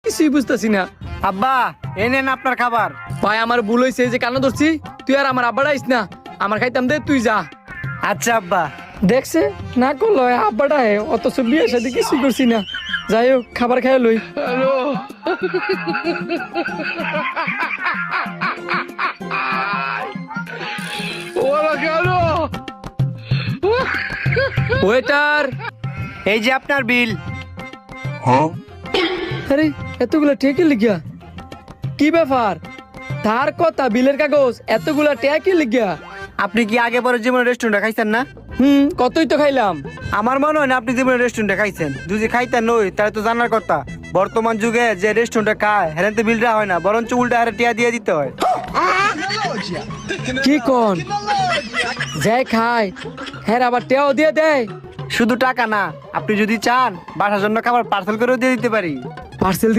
কিছুই বুঝতেছি না। আব্বা এই নেন আপনার খাবার। ভাই আমার ভুল হয়েছে যে কান্না ধরছি, তুই আর আমার আব্বাটা আইস না, আমার খাইতাম দে, তুই যা। আচ্ছা আব্বা। দেখছে না করলো আব্বাটা হে, অথচ বিয়ের সাথে কিছুই করছি না। যাই হোক খাবার খাই লই। ওয়েটার, এই যে আপনার বিল। আরে এতগুলা টেকে লিখিয়া কি ব্যাপার? তার কথা বিলের কাগজ, এতগুলা টেকে লিখিয়া? আপনি কি আগে পরে জীবনে রেস্টুরেন্টে খাইছেন না? কতই তো খাইলাম। আমার মনে হয় না আপনি জীবনে রেস্টুরেন্টে খাইছেন। যদি খাইতেন নই তাহলে তো জানার কথা। বর্তমান যুগে যে রেস্টুরেন্টে খায় হেরেন তো বিলটা হয় না, বরঞ্চ উল্টা হারে টিয়া দিয়ে দিতে হয়। কি কোন যে খায় হ্যাঁ আবার টেও দিয়ে দেয়? শুধু টাকা না, আপনি যদি চান বাসার জন্য খাবার পার্সেল করেও দিয়ে দিতে পারি। পার্সেল